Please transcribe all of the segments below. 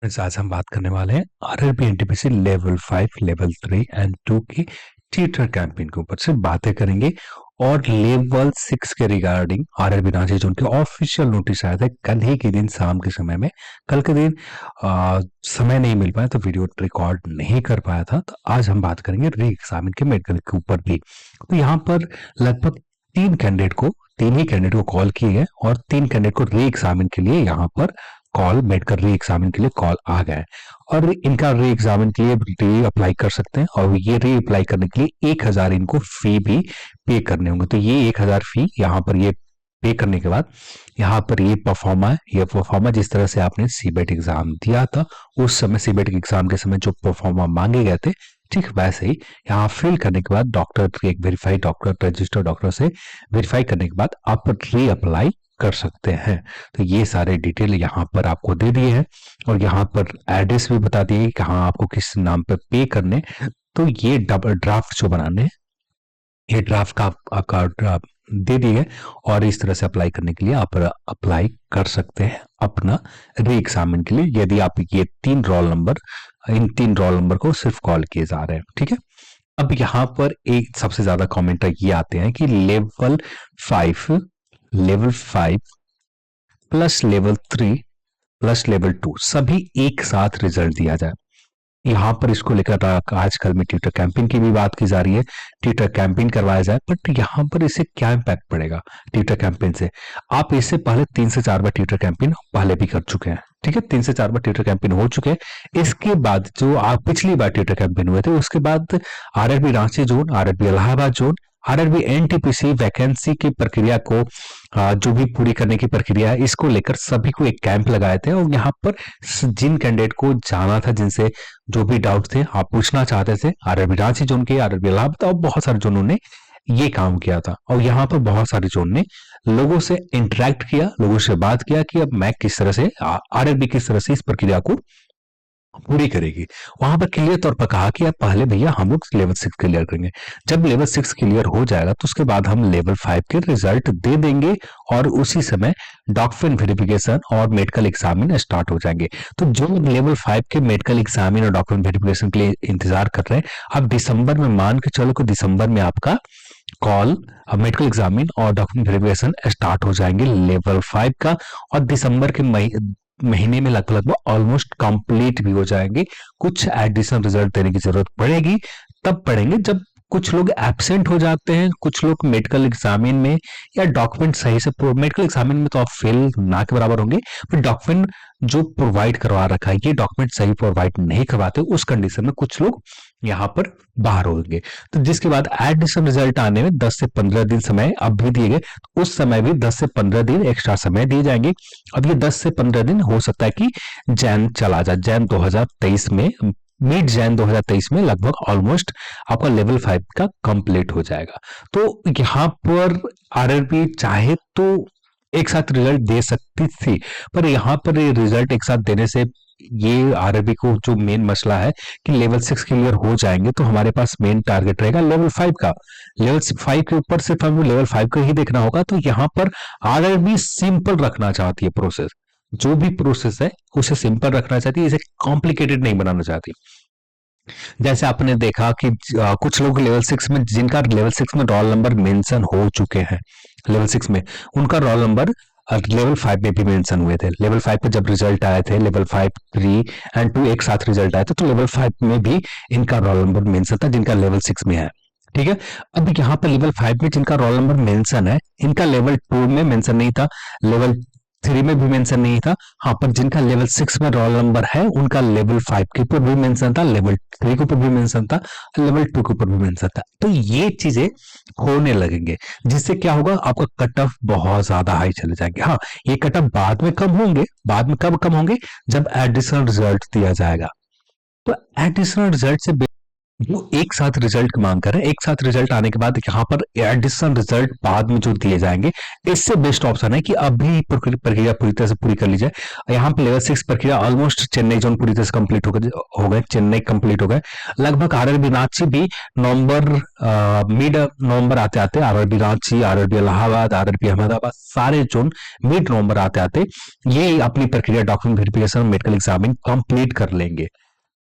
आज हम बात करने वाले हैं RRB NTPC level 5, level 3 and 2 की टीचर कैंपेन के ऊपर से बातें करेंगे और लेवल 6 के रिगार्डिंग आरआरबी रांची जोन के ऑफिशियल नोटिस आया था कल ही के दिन शाम के समय में। कल के दिन समय नहीं मिल पाया तो वीडियो रिकॉर्ड नहीं कर पाया था, तो आज हम बात करेंगे री एग्जामिन के मेडिकल के ऊपर भी। तो यहाँ पर लगभग तीन ही कैंडिडेट को कॉल किए गए और 3 कैंडिडेट को री एग्जामिन के लिए यहाँ पर कॉल मेडिकल री एग्जामिन के लिए कॉल आ गए और इनका री एग्जामिन के लिए री अप्लाई कर सकते हैं और ये री अप्लाई करने के लिए 1000 इनको फी भी पे करने होंगे। तो ये 1000 फी यहाँ पर ये पे करने के बाद यहाँ पर ये परफॉर्मा जिस तरह से आपने सीबेट एग्जाम दिया था उस समय सीबेट एग्जाम के समय जो परफॉर्मा मांगे गए थे ठीक वैसे ही यहाँ फिल करने के बाद डॉक्टर एक वेरीफाइड डॉक्टर रजिस्टर्ड डॉक्टर से वेरीफाई करने के बाद आप री अप्लाई कर सकते हैं। तो ये सारे डिटेल यहाँ पर आपको दे दिए हैं और यहाँ पर एड्रेस भी बता दिए कहाँ आपको किस नाम पर पे करने। तो ये ड्राफ्ट जो बनाने ये ड्राफ्ट का आपका ड्राफ्ट दे दिए गए और इस तरह से अप्लाई करने के लिए आप अप्लाई कर सकते हैं अपना री एग्जामिन के लिए यदि आप ये इन 3 रोल नंबर को सिर्फ कॉल किए जा रहे हैं। ठीक है, अब यहाँ पर एक सबसे ज्यादा कमेंट ये आते हैं कि level 5 plus level 3 plus level 2 सभी एक साथ रिजल्ट दिया जाए। यहाँ पर इसको लेकर आजकल में ट्विटर कैंपेन की भी बात की जा रही है, ट्विटर कैंपेन करवाया जाए, बट यहाँ पर इससे क्या इम्पैक्ट पड़ेगा ट्विटर कैंपेन से? आप इससे पहले 3 से 4 बार ट्विटर कैंपेन पहले भी कर चुके हैं। ठीक है, 3 से 4 बार ट्विटर कैंपेन हो चुके हैं। इसके बाद जो आप पिछली बार ट्विटर कैंपेन हुए थे उसके बाद RRB Ranchi zone, RRB Allahabad zone, RRB NTPC vacancy की प्रक्रिया को जो भी पूरी करने की प्रक्रिया है इसको लेकर सभी को एक कैंप लगाए थे और यहाँ पर जिन कैंडिडेट को जाना था, जिनसे जो भी डाउट थे आप पूछना चाहते थे, आरआरबी रांची जोन के, आरआरबी इलाहाबाद और बहुत सारे जोनों ने ये काम किया था और यहाँ पर बहुत सारे जोन ने लोगों से इंटरेक्ट किया, लोगों से बात किया कि अब मैं किस तरह से आरआरबी किस तरह से इस प्रक्रिया को पूरी करेगी। वहां पर क्लियर तौर पर कहा कि अब पहले भैया हम लोग लेवल 6 क्लियर करेंगे, जब लेवल 6 क्लियर हो जाएगा तो उसके बाद हम लेवल 5 के रिजल्ट दे देंगे और उसी समय डॉक्यूमेंट वेरिफिकेशन और मेडिकल एग्जामिन स्टार्ट हो जाएंगे। तो जो लेवल 5 के मेडिकल एग्जामिन और डॉक्यूमेंट वेरिफिकेशन के लिए इंतजार कर रहे हैं, अब दिसंबर में मान के चलो कि दिसंबर में आपका कॉल मेडिकल एग्जामिन और डॉक्यूमेंट वेरिफिकेशन स्टार्ट हो जाएंगे लेवल 5 का और दिसंबर के महीने में लगभग ऑलमोस्ट कंप्लीट भी हो जाएंगे। कुछ एडिशनल रिजल्ट देने की जरूरत पड़ेगी, तब पड़ेंगे जब कुछ लोग एब्सेंट हो जाते हैं, कुछ लोग मेडिकल एग्जामिन में या डॉक्यूमेंट सही से, मेडिकल एग्जामिन में तो आप फेल ना के बराबर होंगे, फिर डॉक्यूमेंट जो प्रोवाइड करवा रखा है ये डॉक्यूमेंट सही प्रोवाइड नहीं करवाते, उस कंडीशन में कुछ लोग यहाँ पर बाहर होंगे। तो जिसके बाद एडिशनल रिजल्ट आने में 10 से 15 दिन समय अब भी दिए गए, उस समय भी 10 से 15 दिन एक्स्ट्रा समय दिए जाएंगे। अब ये 10 से 15 दिन हो सकता है कि जैन चला जाए, जैन 2023 में, मिड जैन 2023 में लगभग ऑलमोस्ट आपका लेवल 5 का कंप्लीट हो जाएगा। तो यहाँ पर आरआरबी चाहे तो एक साथ रिजल्ट दे सकती थी, पर यहाँ पर ये रिजल्ट एक साथ देने से ये आरआरबी को जो मेन मसला है कि लेवल 6 क्लियर हो जाएंगे तो हमारे पास मेन टारगेट रहेगा लेवल 5 का। लेवल 5 के ऊपर सिर्फ हमें लेवल 5 का ही देखना होगा। तो यहाँ पर आरआरबी सिंपल रखना चाहती है प्रोसेस, जो भी प्रोसेस है उसे सिंपल रखना चाहती है, इसे कॉम्प्लिकेटेड नहीं बनाना चाहती। जैसे आपने देखा कि कुछ लोग लेवल 6 में, जिनका लेवल 6 में रोल नंबर मेंशन हो चुके हैं, लेवल 6 में उनका रोल नंबर लेवल 5 में भी मेंशन हुए थे। लेवल 5 पे जब रिजल्ट आए थे, लेवल 5 3 एंड 2 एक साथ रिजल्ट आए थे, तो लेवल 5 में भी इनका रोल नंबर मेंशन था जिनका लेवल 6 में है। ठीक है, अब यहाँ पर लेवल 5 में जिनका रोल नंबर मेंशन है, इनका लेवल 2 में मेंशन नहीं था, लेवल 3 में भी मेंशन नहीं था। हाँ, पर जिनका लेवल 6 में रोल नंबर है उनका लेवल 5 के ऊपर भी मेंशन था, लेवल 3 के ऊपर भी मेंशन था, लेवल 2 के ऊपर भी मेंशन था। तो ये चीजें होने लगेंगे जिससे क्या होगा, आपका कट ऑफ बहुत ज्यादा हाई चले जाएंगे। हाँ, ये कट ऑफ बाद में कम होंगे, बाद में कब कम होंगे, जब एडिशनल रिजल्ट दिया जाएगा। तो एडिशनल रिजल्ट से वो एक साथ रिजल्ट की मांग कर रहे हैं। एक साथ रिजल्ट आने के बाद यहाँ पर एडिशनल रिजल्ट बाद में जो दिए जाएंगे, इससे बेस्ट ऑप्शन है कि अभी प्रक्रिया पूरी तरह से पूरी कर ली जाए। यहाँ पे लेवल 6 प्रक्रिया ऑलमोस्ट चेन्नई जोन पूरी तरह से कंप्लीट हो गए, चेन्नई कंप्लीट हो गए। लगभग आरआरबी रांची भी नवंबर, मिड नवंबर आते आते RRB Ranchi, RRB Allahabad, RRB Ahmedabad सारे जोन मिड नवंबर आते आते ये अपनी प्रक्रिया document verification medical examine complete कर लेंगे।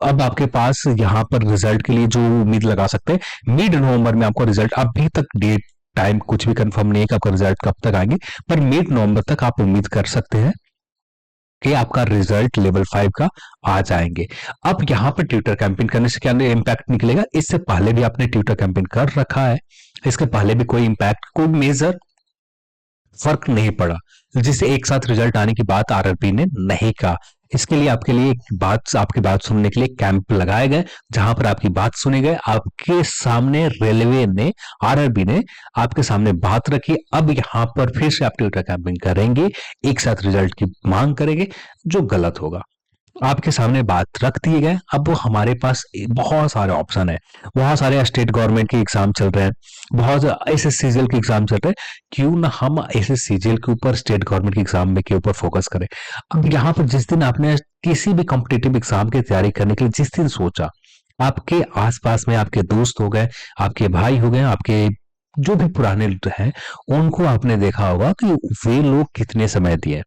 अब आपके पास यहाँ पर रिजल्ट के लिए जो उम्मीद लगा सकते हैं, मिड नवंबर में आपको रिजल्ट, अभी तक डेट टाइम कुछ भी कंफर्म नहीं है कि आपका रिजल्ट कब तक आएंगे, पर मिड नवंबर तक आप उम्मीद कर सकते हैं कि आपका रिजल्ट लेवल 5 का आ जाएंगे। अब यहाँ पर ट्विटर कैंपेन करने से क्या इम्पैक्ट निकलेगा? इससे पहले भी आपने ट्विटर कैंपेन कर रखा है, इसके पहले भी कोई इम्पैक्ट, कोई मेजर फर्क नहीं पड़ा, जिससे एक साथ रिजल्ट आने की बात आरआरबी ने नहीं कहा। इसके लिए आपके लिए एक बात, आपकी बात सुनने के लिए कैंप लगाए गए, जहां पर आपकी बात सुनी गई। आपके सामने रेलवे ने, आरआरबी ने आपके सामने बात रखी। अब यहां पर फिर से आप ट्विटर कैंपिंग करेंगे, एक साथ रिजल्ट की मांग करेंगे, जो गलत होगा। आपके सामने बात रख दिए गए। अब वो हमारे पास बहुत सारे ऑप्शन है, बहुत सारे स्टेट गवर्नमेंट के एग्जाम चल रहे हैं, बहुत एसएससीजीएल के एग्जाम चल रहे हैं। क्यों ना हम एसएससीजीएल के ऊपर, स्टेट गवर्नमेंट के एग्जाम में के ऊपर फोकस करें। अब यहाँ पर जिस दिन आपने किसी भी कॉम्पिटेटिव एग्जाम की तैयारी करने के लिए जिस दिन सोचा, आपके आसपास में आपके दोस्त हो गए, आपके भाई हो गए, आपके जो भी पुराने हैं, उनको आपने देखा होगा कि वे लोग कितने समय दिए।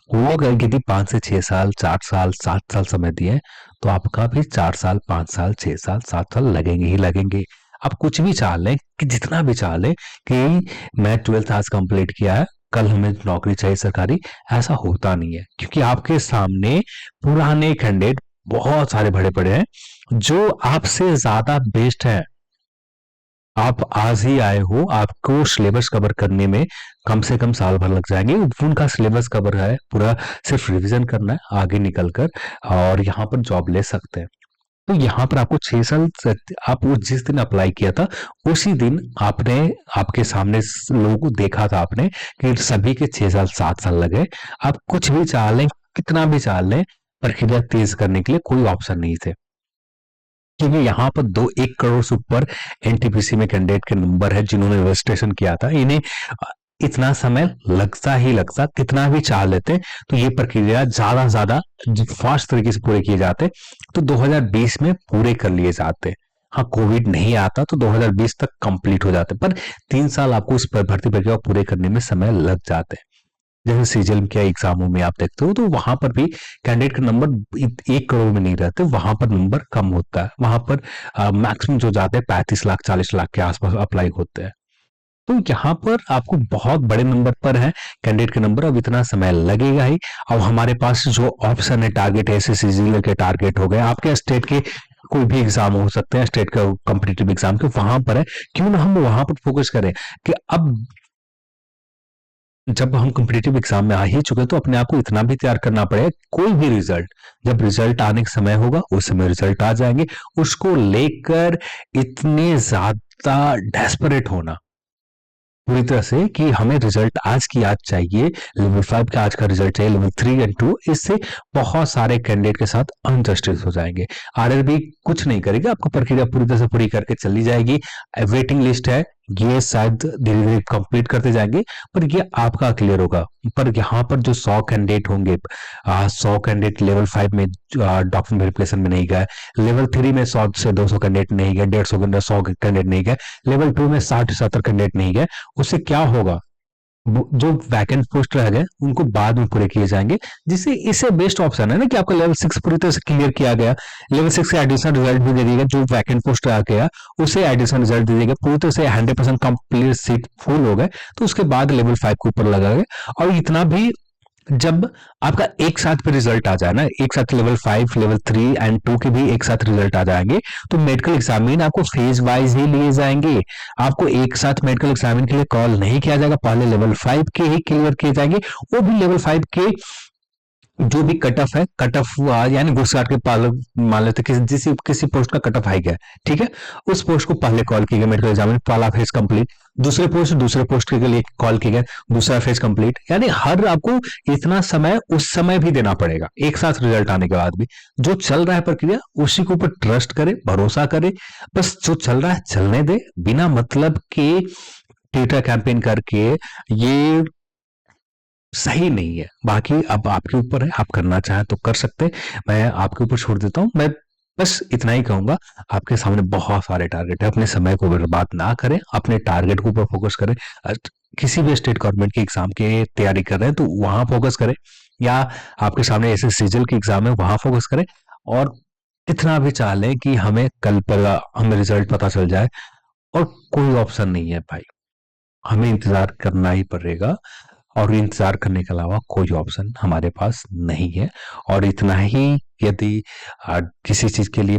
वो अगर यदि 5 से 6 साल, 4 साल, 7 साल समय दिए, तो आपका भी 4 साल, 5 साल, 6 साल, 7 साल लगेंगे ही लगेंगे। आप कुछ भी चाह लें, कि जितना भी चाह लें कि मैं 12th आज कंप्लीट किया है, कल हमें नौकरी चाहिए सरकारी, ऐसा होता नहीं है। क्योंकि आपके सामने पुराने कैंडिडेट बहुत सारे बड़े बड़े हैं, जो आपसे ज्यादा बेस्ट हैं। आप आज ही आए हो, आपको सिलेबस कवर करने में कम से कम साल भर लग जाएंगे। उनका सिलेबस कवर है पूरा, सिर्फ रिवीजन करना है आगे निकलकर, और यहाँ पर जॉब ले सकते हैं। तो यहाँ पर आपको 6 साल, आप वो जिस दिन अप्लाई किया था उसी दिन आपने, आपके सामने लोगों को देखा था आपने कि सभी के 6 साल 7 साल लगे। आप कुछ भी चाह लें, कितना भी चाह लें, प्रक्रिया तेज करने के लिए कोई ऑप्शन नहीं थे। क्योंकि यहाँ पर 1 करोड़ से ऊपर एनटीपीसी में कैंडिडेट के नंबर है जिन्होंने रजिस्ट्रेशन किया था। इन्हें इतना समय लगता ही लगता, कितना भी चाह लेते तो ये प्रक्रिया ज्यादा ज्यादा फास्ट तरीके से पूरे किए जाते, तो 2020 में पूरे कर लिए जाते। हाँ, कोविड नहीं आता तो 2020 तक कंप्लीट हो जाते, पर 3 साल आपको उस भर्ती प्रक्रिया को पूरे करने में समय लग जाते। जैसे सीजीएल के एग्जामों में आप देखते हो, तो वहां पर भी कैंडिडेट का नंबर 1 करोड़ में नहीं रहते, वहां पर नंबर कम होता है। वहां पर मैक्सिमम जो जाते हैं 35 लाख 40 लाख के आसपास अप्लाई होते हैं। तो यहाँ पर आपको बहुत बड़े नंबर पर है कैंडिडेट के नंबर, अब इतना समय लगेगा ही। अब हमारे पास जो ऑप्शन है, टारगेट एसएससीजीएल के टारगेट हो गए, आपके स्टेट के कोई भी एग्जाम हो सकते हैं, स्टेट का कॉम्पिटेटिव एग्जाम के, वहां पर है। क्यों ना हम वहां पर फोकस करें कि अब जब हम कॉम्पिटेटिव एग्जाम में आ ही चुके तो अपने आप को इतना भी तैयार करना पड़ेगा, कोई भी रिजल्ट, जब रिजल्ट आने का समय होगा उस समय रिजल्ट आ जाएंगे, उसको लेकर इतने ज्यादा डेस्परेट होना पूरी तरह से कि हमें रिजल्ट आज की आज चाहिए, लेवल 5 का आज का रिजल्ट चाहिए, लेवल 3 एंड 2, इससे बहुत सारे कैंडिडेट के साथ अनजस्टिस हो जाएंगे। आरआरबी कुछ नहीं करेगी, आपको प्रक्रिया पूरी तरह से पूरी करके चली जाएगी। वेटिंग लिस्ट है, ये शायद धीरे धीरे कंप्लीट करते जाएंगे, पर ये आपका क्लियर होगा। पर यहाँ पर जो 100 कैंडिडेट होंगे, 100 कैंडिडेट लेवल 5 में डॉक्यूमेंट वेरिफिकेशन में नहीं गए, लेवल 3 में 100 से 200 कैंडिडेट नहीं गए, 150 के अंदर 100 कैंडिडेट नहीं गए, लेवल 2 में 60-70 कैंडिडेट नहीं गए, उससे क्या होगा? जो वैकेंट पोस्ट रह गए उनको बाद में पूरे किए जाएंगे, जिससे इससे बेस्ट ऑप्शन है ना कि आपका लेवल 6 पूरी तरह से क्लियर किया गया, लेवल 6 का एडिशनल रिजल्ट भी दे दिएगा, जो वैकेंट पोस्ट आ गया उसे एडिशनल रिजल्ट दे देगा, पूरी तरह से 100% कंप्लीट सीट फुल हो गए, तो उसके बाद लेवल 5 के ऊपर लगा गया। और इतना भी, जब आपका एक साथ पे रिजल्ट आ जाए ना, एक साथ लेवल 5, लेवल 3 एंड 2 के भी एक साथ रिजल्ट आ जाएंगे, तो मेडिकल एग्जामिन आपको फेज वाइज ही लिए जाएंगे। आपको एक साथ मेडिकल एग्जामिन के लिए कॉल नहीं किया जाएगा, पहले लेवल 5 के ही क्लियर किए जाएंगे, वो भी लेवल 5 के जो भी कट ऑफ है, कट ऑफ यानी घुस काट के मान लेते किसी पोस्ट का कट ऑफ हाई गया, ठीक है, उस पोस्ट को पहले कॉल किया गया मेडिकल एग्जाम में, पहला फेज कंप्लीट, दूसरे पोस्ट के लिए कॉल किया गया, दूसरा फेज कंप्लीट, यानी हर आपको इतना समय उस समय भी देना पड़ेगा एक साथ रिजल्ट आने के बाद भी। जो चल रहा है प्रक्रिया उसी के ऊपर ट्रस्ट करे, भरोसा करे, बस जो चल रहा है चलने दे, बिना मतलब के ट्विटर कैंपेन करके ये सही नहीं है। बाकी अब आपके ऊपर है, आप करना चाहें तो कर सकते हैं, मैं आपके ऊपर छोड़ देता हूं। मैं बस इतना ही कहूंगा, आपके सामने बहुत सारे टारगेट है, अपने समय को बर्बाद ना करें, अपने टारगेट के ऊपर फोकस करें। किसी भी स्टेट गवर्नमेंट की एग्जाम की तैयारी कर रहे हैं तो वहां फोकस करें, या आपके सामने ऐसे सीजल की एग्जाम है वहां फोकस करें। और इतना भी चाह लें कि हमें कल पर हमें रिजल्ट पता चल जाए, और कोई ऑप्शन नहीं है भाई, हमें इंतजार करना ही पड़ेगा, और इंतजार करने के अलावा कोई ऑप्शन हमारे पास नहीं है। और इतना ही, यदि किसी चीज के लिए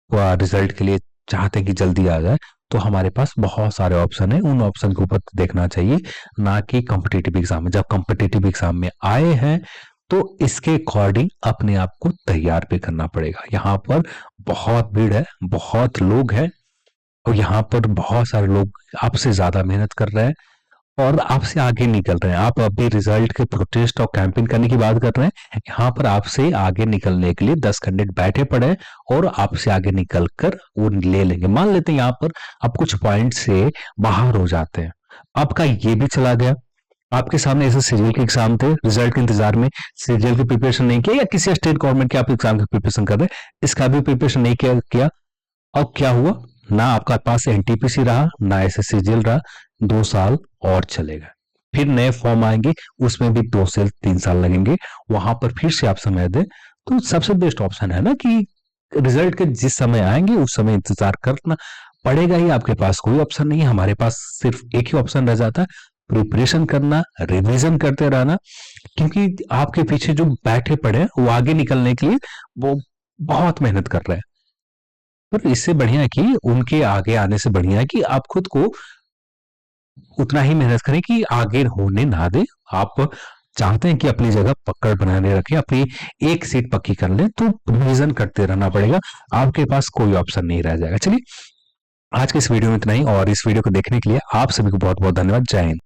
रिजल्ट के लिए चाहते हैं कि जल्दी आ जाए, तो हमारे पास बहुत सारे ऑप्शन है, उन ऑप्शन के ऊपर देखना चाहिए, ना कि कॉम्पिटिटिव एग्जाम में। जब कॉम्पिटिटिव एग्जाम में आए हैं तो इसके अकॉर्डिंग अपने आप को तैयार भी करना पड़ेगा। यहाँ पर बहुत भीड़ है, बहुत लोग हैं, और यहाँ पर बहुत सारे लोग आपसे ज्यादा मेहनत कर रहे हैं और आपसे आगे निकल रहे हैं। आप अभी रिजल्ट के प्रोटेस्ट और कैंपेन करने की बात कर रहे हैं, यहाँ पर आपसे आगे निकलने के लिए 10 कैंडिडेट बैठे पड़े हैं, और आपसे आगे निकल कर वो ले लेंगे। मान लेते हैं यहाँ पर आप कुछ पॉइंट से बाहर हो जाते हैं, आपका ये भी चला गया, आपके सामने ऐसे सीरियल के एग्जाम थे, रिजल्ट के इंतजार में सीरियल की प्रिपरेशन नहीं किया, या किसी स्टेट गवर्नमेंट के आप एग्जाम की प्रिपरेशन कर रहे हैं, इसका भी प्रिपरेशन नहीं किया। अब क्या हुआ, ना आपका पास एनटीपीसी रहा, ना एसएससीजीएल रहा, 2 साल और चलेगा, फिर नए फॉर्म आएंगे, उसमें भी 2 से 3 साल लगेंगे, वहां पर फिर से आप समय दें। तो सबसे बेस्ट ऑप्शन है ना कि रिजल्ट के जिस समय आएंगे उस समय इंतजार करना पड़ेगा ही, आपके पास कोई ऑप्शन नहीं है। हमारे पास सिर्फ एक ही ऑप्शन रह जाता है, प्रिपरेशन करना, रिवीजन करते रहना, क्योंकि आपके पीछे जो बैठे पड़े हैं वो आगे निकलने के लिए वो बहुत मेहनत कर रहे हैं। पर इससे बढ़िया है कि उनके आगे आने से बढ़िया है कि आप खुद को उतना ही मेहनत करें कि आगे होने ना दें। आप चाहते हैं कि अपनी जगह पकड़ बनाने रखें, अपनी एक सीट पक्की कर लें, तो रिवीजन करते रहना पड़ेगा, आपके पास कोई ऑप्शन नहीं रह जाएगा। चलिए, आज के इस वीडियो में इतना ही, और इस वीडियो को देखने के लिए आप सभी को बहुत बहुत धन्यवाद। जय हिंद।